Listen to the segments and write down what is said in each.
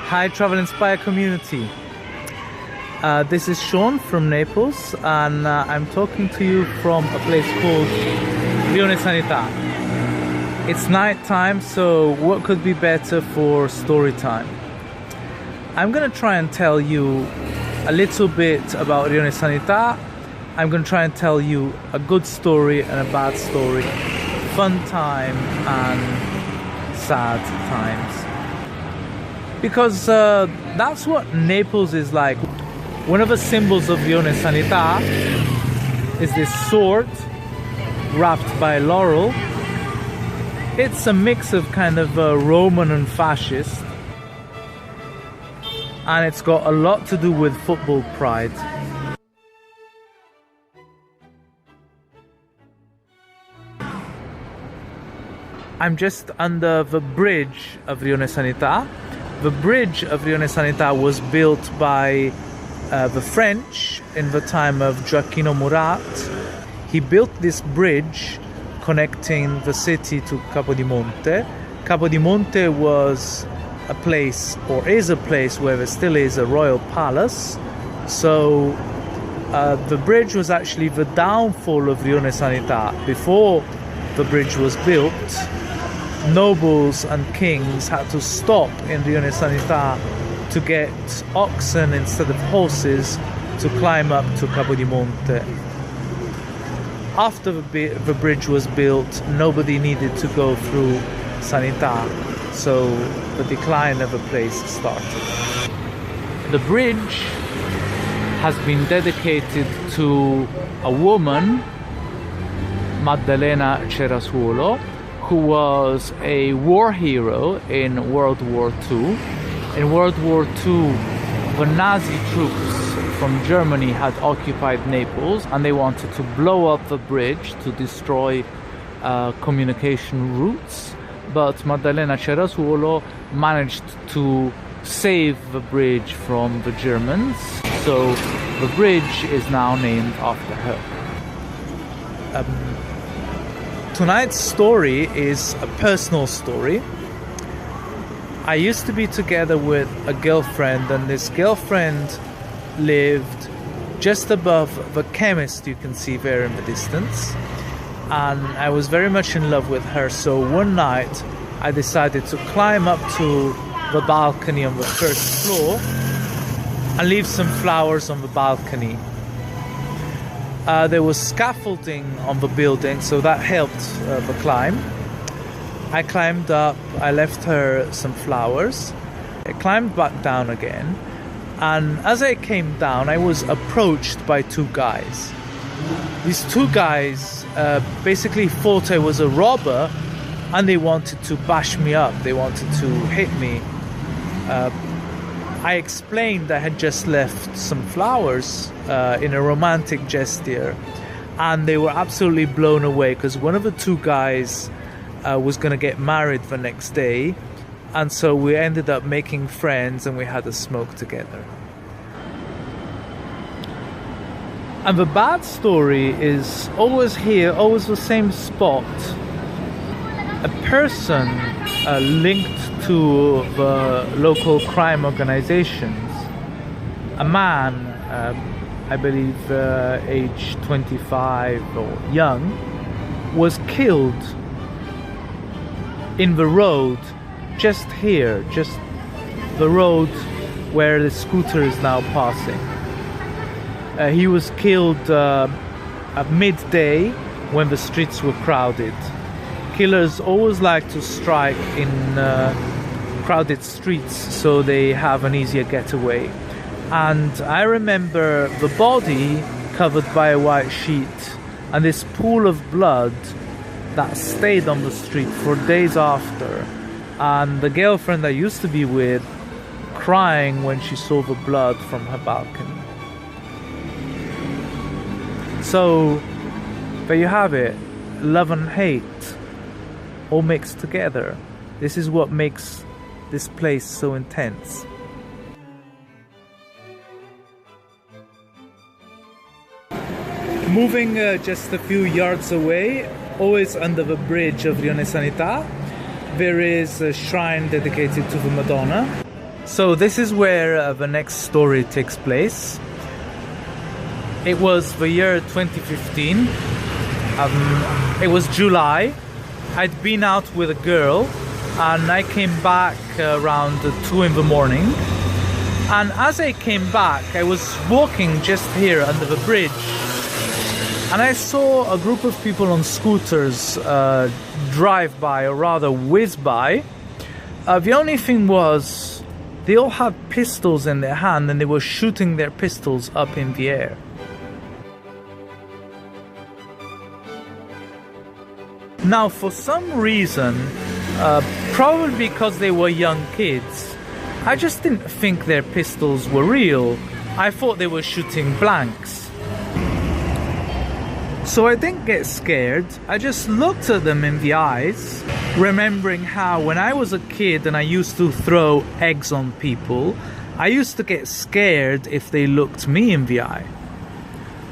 Hi Travel Inspire community. This is Sean from Naples, and I'm talking to you from a place called Rione Sanità. It's night time, so what could be better for story time? I'm gonna try and tell you a little bit about Rione Sanità. I'm gonna try and tell you a good story and a bad story, fun time and sad times. Because that's what Naples is like. One of the symbols of Rione Sanità is this sword wrapped by laurel. It's a mix of kind of Roman and fascist, and it's got a lot to do with football pride. I'm just under the bridge of Rione Sanità. The bridge of Rione Sanità was built by the French in the time of Gioacchino Murat. He built this bridge connecting the city to Capodimonte. Capodimonte was a place, or is a place, where there still is a royal palace. So the bridge was actually the downfall of Rione Sanità. Before the bridge was built, nobles and kings had to stop in Rione Sanità to get oxen instead of horses to climb up to Capodimonte. After the bridge was built, nobody needed to go through Sanità, so the decline of the place started. The bridge has been dedicated to a woman, Maddalena Cerasuolo, who was a war hero in World War II. In World War II, the Nazi troops from Germany had occupied Naples, and they wanted to blow up the bridge to destroy communication routes. But Maddalena Cerasuolo managed to save the bridge from the Germans, so the bridge is now named after her. Tonight's story is a personal story. I used to be together with a girlfriend, and this girlfriend lived just above the chemist you can see there in the distance. And I was very much in love with her, so one night I decided to climb up to the balcony on the first floor and leave some flowers on the balcony. There was scaffolding on the building, so that helped the climb. I climbed up, I left her some flowers. I climbed back down again, and as I came down, I was approached by two guys. These two guys basically thought I was a robber, and they wanted to bash me up, they wanted to hit me. I explained I had just left some flowers in a romantic gesture, and they were absolutely blown away because one of the two guys was going to get married the next day, and so we ended up making friends and we had a smoke together. And the bad story is always here, always the same spot. A person linked to the local crime organizations, a man, I believe age 25 or young, was killed in the road just here, just the road where the scooter is now passing. He was killed at midday when the streets were crowded. Killers always like to strike in crowded streets so they have an easier getaway. And I remember the body covered by a white sheet and this pool of blood that stayed on the street for days after, and the girlfriend I used to be with crying when she saw the blood from her balcony. So there you have it, love and hate all mixed together. This is what makes this place so intense. Moving just a few yards away, always under the bridge of Rione Sanità, there is a shrine dedicated to the Madonna. So this is where the next story takes place. It was the year 2015. It was July. I'd been out with a girl and I came back around 2 in the morning. And as I came back, I was walking just here under the bridge. And I saw a group of people on scooters drive by, or rather whiz by. The only thing was, they all had pistols in their hand and they were shooting their pistols up in the air. Now, for some reason, probably because they were young kids, I just didn't think their pistols were real. I thought they were shooting blanks. So I didn't get scared. I just looked at them in the eyes, remembering how when I was a kid and I used to throw eggs on people, I used to get scared if they looked me in the eye.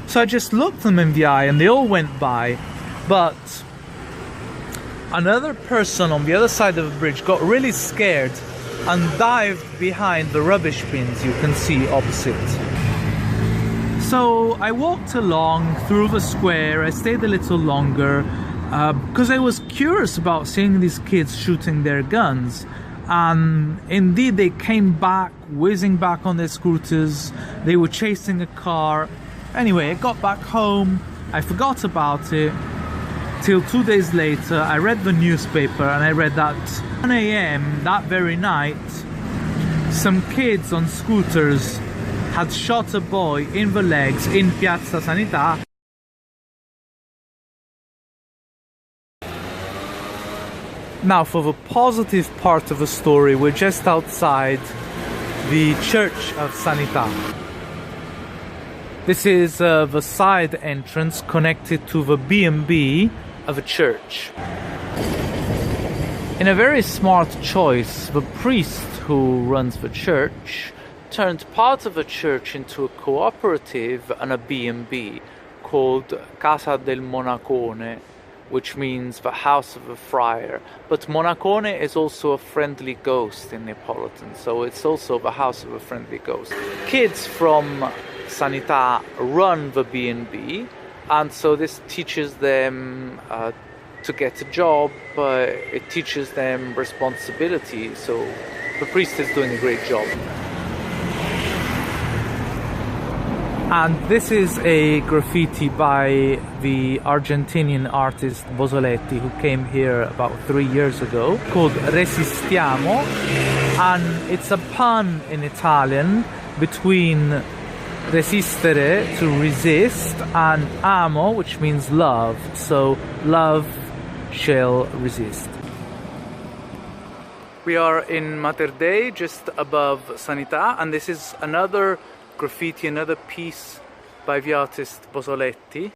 So I just looked them in the eye and they all went by, but another person on the other side of the bridge got really scared and dived behind the rubbish bins you can see opposite. So I walked along through the square. I stayed a little longer because I was curious about seeing these kids shooting their guns. And indeed they came back, whizzing back on their scooters. They were chasing a car. Anyway, I got back home. I forgot about it. Till 2 days later, I read the newspaper and I read that 1 a.m. that very night, some kids on scooters had shot a boy in the legs in Piazza Sanità. Now, for the positive part of the story, we're just outside the church of Sanità. This is the side entrance connected to the B&B of a church. In a very smart choice, the priest who runs the church turned part of the church into a cooperative and a B&B called Casa del Monacone, which means the house of a friar. But Monacone is also a friendly ghost in Neapolitan, so it's also the house of a friendly ghost. Kids from Sanità run the B&B, and so this teaches them to get a job, it teaches them responsibility, so the priest is doing a great job. And this is a graffiti by the Argentinian artist Bosoletti, who came here about 3 years ago, called Resistiamo, and it's a pun in Italian between resistere, to resist, and amo, which means love, so love shall resist. We are in Mater Dei, just above Sanità, and this is another graffiti, another piece by the artist Bosoletti.